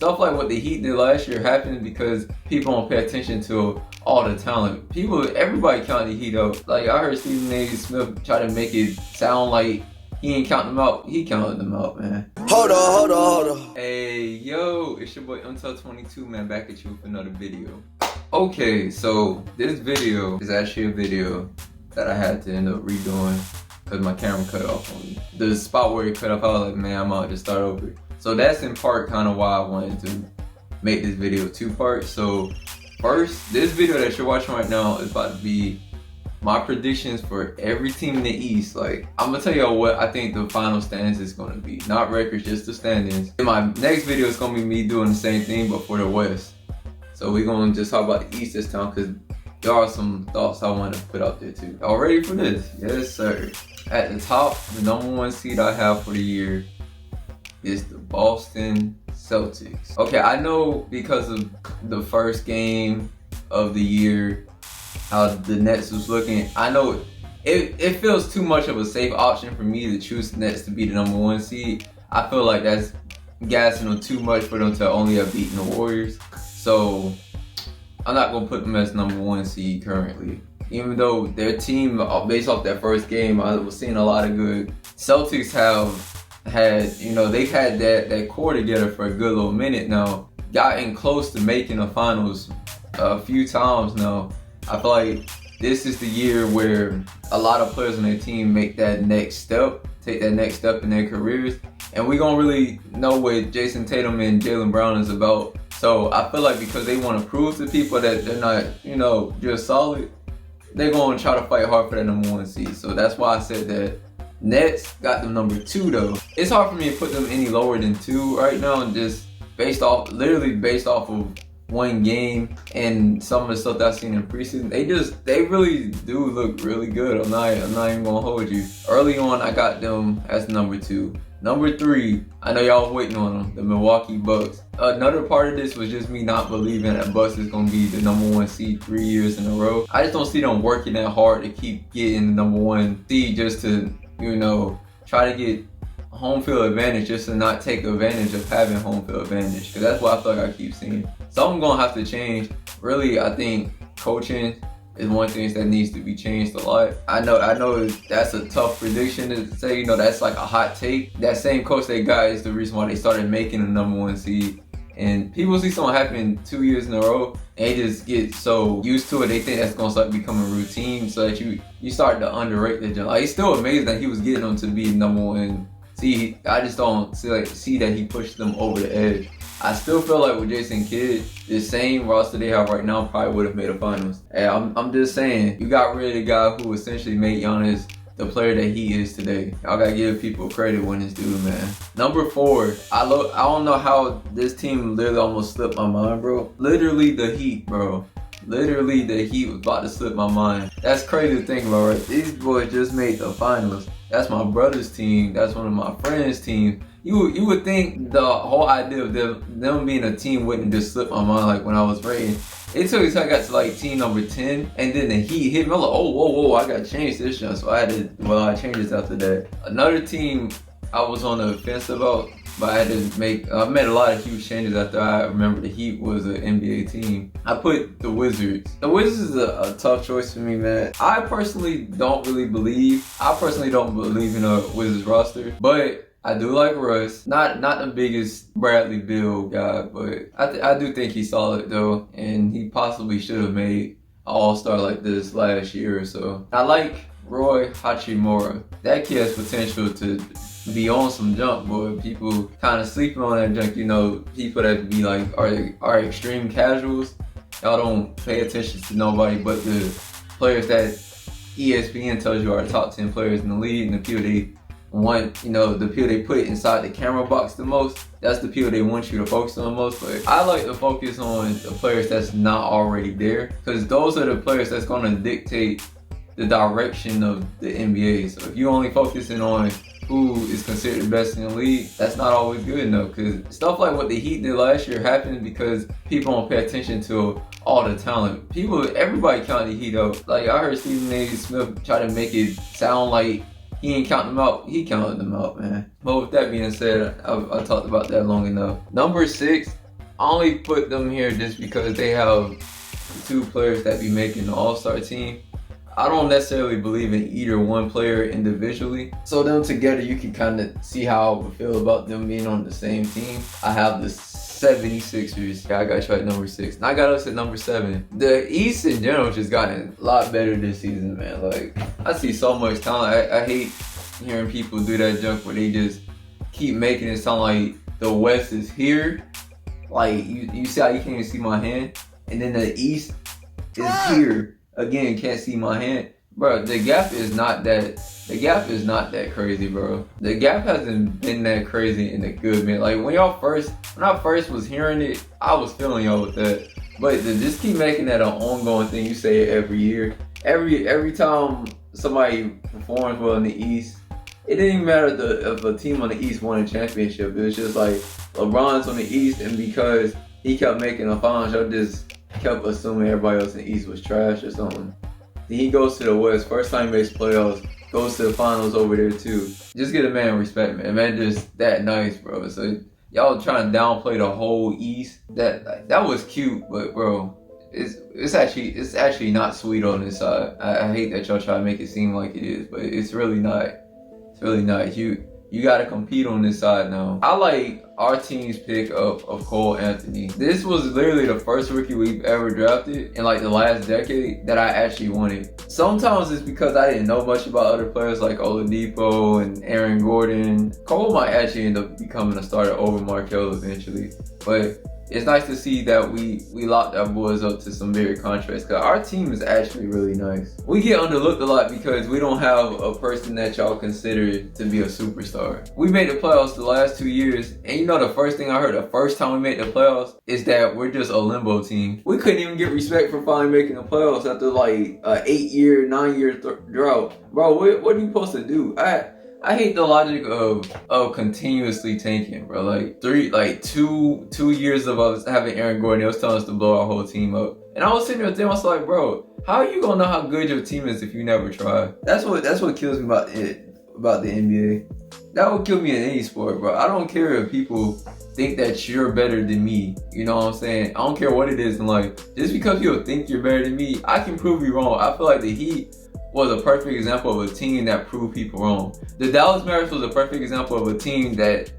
stuff like what the Heat did last year happened because people don't pay attention to all the talent. Everybody counted the Heat out. Like, I heard Stephen A. Smith try to make it sound like he ain't counting them out. He counted them out, man. Hold on. Hey, yo, it's your boy Mtell22, man, back at you with another video. Okay, so this video is actually a video that I had to end up redoing because my camera cut off on me. The spot where it cut off, I was like, man, I'm out to start over. So that's in part kind of why I wanted to make this video two parts. So first, this video that you're watching right now is about to be my predictions for every team in the East. Like, I'm gonna tell y'all what I think the final standings is gonna be. Not records, just the standings. In my next video, it's gonna be me doing the same thing, but for the West. So we're gonna just talk about the East this time, because there are some thoughts I want to put out there too. Y'all ready for this? Yes, sir. At the top, the #1 seed I have for the year is the Boston Celtics. Okay, I know because of the first game of the year, how the Nets was looking, I know it feels too much of a safe option for me to choose the Nets to be the #1 seed. I feel like that's gassing them too much for them to only have beaten the Warriors. So I'm not gonna put them as #1 seed currently. Even though their team, based off that first game, I was seeing a lot of good. Celtics have had, they've had that core together for a good little minute now. Gotten close to making the finals a few times now. I feel like this is the year where a lot of players on their team make that next step, take that next step in their careers. And we're gonna really know what Jason Tatum and Jaylen Brown is about. So I feel like because they want to prove to people that they're not, just solid, they're going to try to fight hard for that #1 seed. So that's why I said that. Nets got them #2 though. It's hard for me to put them any lower than 2 right now, and just literally based off of one game and some of the stuff that I've seen in preseason. They really do look really good. I'm not even gonna hold you. Early on, I got them as #2. #3, I know y'all was waiting on them, the Milwaukee Bucks. Another part of this was just me not believing that Bucks is gonna be the #1 seed 3 years in a row. I just don't see them working that hard to keep getting the #1 seed just to, try to get home field advantage, just to not take advantage of having home field advantage. Because that's what I feel like I keep seeing. Something's gonna have to change. Really, I think coaching is one of the things that needs to be changed a lot. I know that's a tough prediction to say, that's like a hot take. That same coach they got is the reason why they started making the #1 seed. And people see something happen 2 years in a row, and they just get so used to it, they think that's gonna start becoming routine, so that you start to underrate the job. Like, it's still amazing that he was getting them to be #1 seed. I just don't see that he pushed them over the edge. I still feel like with Jason Kidd, the same roster they have right now probably would have made the finals. And I'm just saying, you got rid of the guy who essentially made Giannis the player that he is today. Y'all gotta give people credit when it's due, man. #4, I don't know how this team literally almost slipped my mind, bro. Literally the Heat, bro. Literally the Heat was about to slip my mind. That's crazy to think about, right? These boys just made the finals. That's my brother's team. That's one of my friends' teams. You would think the whole idea of them being a team wouldn't just slip my mind like when I was rating. It took until I got to like team #10, and then the Heat hit me. I'm like, oh, whoa, I gotta change this shit. So I changed this after that. Another team I was on the fence about, but I made a lot of huge changes after I remember the Heat was an NBA team. I put the Wizards. The Wizards is a tough choice for me, man. I personally don't believe in a Wizards roster, but I do like Russ. Not the biggest Bradley Beal guy, but I do think he's solid though, and he possibly should have made an All-Star like this last year or so. I like Roy Hachimura. That kid has potential to be on some junk, boy. People kind of sleeping on that junk. People that be like are extreme casuals. Y'all don't pay attention to nobody but the players that ESPN tells you are the top 10 players in the league, and the people they want, the people they put inside the camera box the most. That's the people they want you to focus on the most. But I like to focus on the players that's not already there, because those are the players that's going to dictate the direction of the NBA. So if you only focusing on who is considered the best in the league, that's not always good enough, because stuff like what the Heat did last year happened because people don't pay attention to all the talent. Everybody counted the Heat out. Like, I heard Stephen A. Smith try to make it sound like he ain't counting them out. He counted them out, man. But with that being said, I talked about that long enough. #6, I only put them here just because they have two players that be making the All-Star team. I don't necessarily believe in either one player individually. So them together, you can kind of see how I would feel about them being on the same team. I have the 76ers. Yeah, I got you at number 6. And I got us at number 7. The East in general just gotten a lot better this season, man. Like, I see so much talent. I hate hearing people do that junk where they just keep making it sound like the West is here. Like, you see how you can't even see my hand? And then the East is here. Again, can't see my hand. Bro, the gap is not that crazy, bro. The gap hasn't been that crazy in the good, man. Like when I first was hearing it, I was feeling y'all with that. But to just keep making that an ongoing thing, you say it every year. Every time somebody performs well in the East, it didn't even matter if a team on the East won a championship. It was just like LeBron's on the East, and because he kept making the finals, y'all just kept assuming everybody else in the East was trash or something. Then he goes to the West, first time he makes playoffs, goes to the finals over there too. Just get a man respect, man. Man, just that nice, bro. So y'all trying to downplay the whole East. That was cute, but bro, it's actually not sweet on this side. I hate that y'all try to make it seem like it is, but it's really not. It's really not. You gotta compete on this side now. I like our team's pick of Cole Anthony. This was literally the first rookie we've ever drafted in like the last decade that I actually wanted. Sometimes it's because I didn't know much about other players like Oladipo and Aaron Gordon. Cole might actually end up becoming a starter over Markelle eventually. But it's nice to see that we locked our boys up to some bigger contracts, because our team is actually really nice. We get underlooked a lot because we don't have a person that y'all consider to be a superstar. We made the playoffs the last 2 years, and you know the first thing I heard the first time we made the playoffs is that we're just a limbo team. We couldn't even get respect for finally making the playoffs after like an 8-year, 9-year drought. Bro, what are you supposed to do? I hate the logic of continuously tanking, bro. Like two years of us having Aaron Gordon, they was telling us to blow our whole team up. And I was sitting there thinking, I was like, bro, how are you gonna know how good your team is if you never try? That's what kills me about the NBA. That would kill me in any sport, bro. I don't care if people think that you're better than me. You know what I'm saying? I don't care what it is in life. Just because you'll think you're better than me, I can prove you wrong. I feel like the Heat was a perfect example of a team that proved people wrong. The Dallas Mavericks was a perfect example of a team that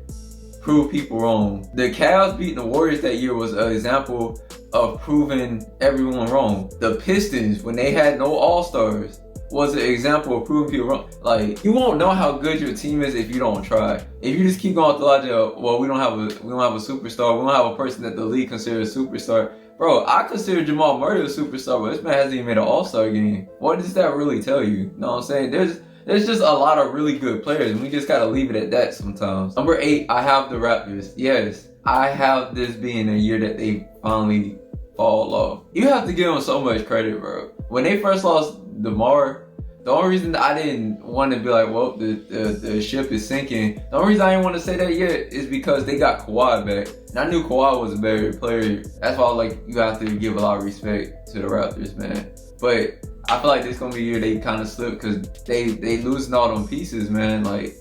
proved people wrong. The Cavs beating the Warriors that year was an example of proving everyone wrong. The Pistons, when they had no All-Stars, was an example of proving people wrong. Like, you won't know how good your team is if you don't try. If you just keep going with the logic of, well, we don't have a superstar, we don't have a person that the league considers a superstar. Bro, I consider Jamal Murray a superstar, but this man hasn't even made an All-Star game. What does that really tell you? You know what I'm saying? There's just a lot of really good players, and we just gotta leave it at that sometimes. Number 8, I have the Raptors. Yes, I have this being a year that they finally fall off. You have to give them so much credit, bro. When they first lost DeMar, the only reason I didn't want to be like, well, the ship is sinking. The only reason I didn't want to say that yet is because they got Kawhi back. And I knew Kawhi was a better player. That's why I was like, you have to give a lot of respect to the Raptors, man. But I feel like this gonna be a year they kind of slip because they losing all them pieces, man. Like,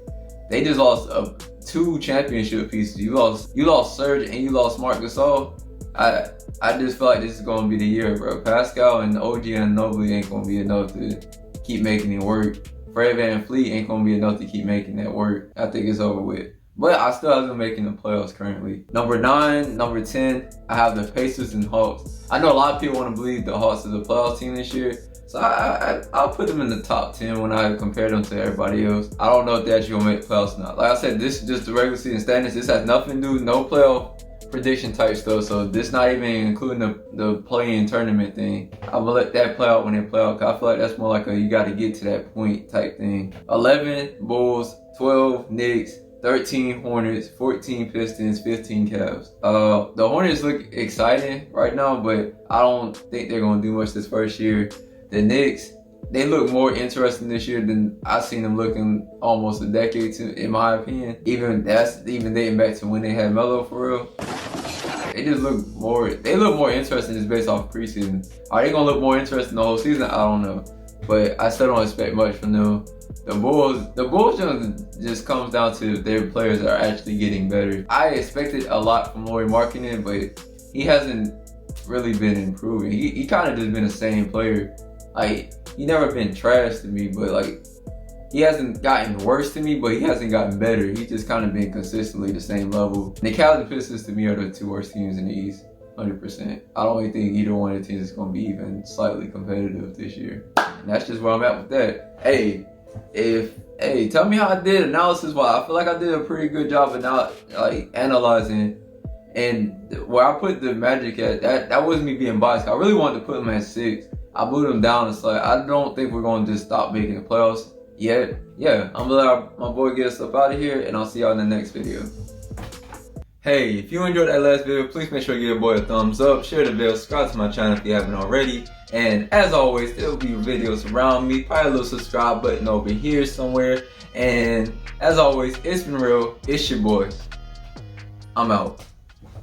they just lost 2 championship pieces. You lost Serge and you lost Marc Gasol. I just feel like this is gonna be the year, bro. Pascal and OG Anunoby ain't gonna be enough to keep making it work. Fred VanVleet ain't gonna be enough to keep making that work. I think it's over with. But I still have them making the playoffs currently. Number 9, number 10, I have the Pacers and Hawks. I know a lot of people want to believe the Hawks is a playoff team this year. So I'll put them in the top 10 when I compare them to everybody else. I don't know if they're actually gonna make the playoffs or not. Like I said, this is just the regular season standings. This has nothing to do, no playoff prediction type stuff. So this not even including the play-in tournament thing. I'm gonna let that play out when they play out. Cause I feel like that's more like a you gotta get to that point type thing. 11 Bulls, 12 Knicks, 13 Hornets, 14 Pistons, 15 Cavs. The Hornets look exciting right now, but I don't think they're gonna do much this first year. The Knicks, they look more interesting this year than I've seen them looking almost a decade to, in my opinion. Even dating back to when they had Melo for real. They look more interesting just based off preseason. Are they gonna look more interesting the whole season? I don't know. But I still don't expect much from them. The Bulls just comes down to their players are actually getting better. I expected a lot from Lauri Markkanen, but he hasn't really been improving. He kind of just been the same player. Like, he never been trash to me, but like, he hasn't gotten worse to me, but he hasn't gotten better. He just kind of been consistently the same level. And the Cavs and Pistons to me are the 2 worst teams in the East, 100%. I don't really think either one of the teams is going to be even slightly competitive this year. And that's just where I'm at with that. Hey, tell me how I did analysis-wise. I feel like I did a pretty good job of not like analyzing. And where I put the Magic at, that wasn't me being biased. I really wanted to put them at 6. I moved them down. It's like, I don't think we're going to just stop making the playoffs yet. Yeah, I'm gonna let my boy get us up out of here, and I'll see y'all in the next video. Hey, if you enjoyed that last video, please make sure you give your boy a thumbs up, share the video, subscribe to my channel if you haven't already. And as always, there will be videos around me, probably a little subscribe button over here somewhere. And as always, it's been real. It's your boy. I'm out.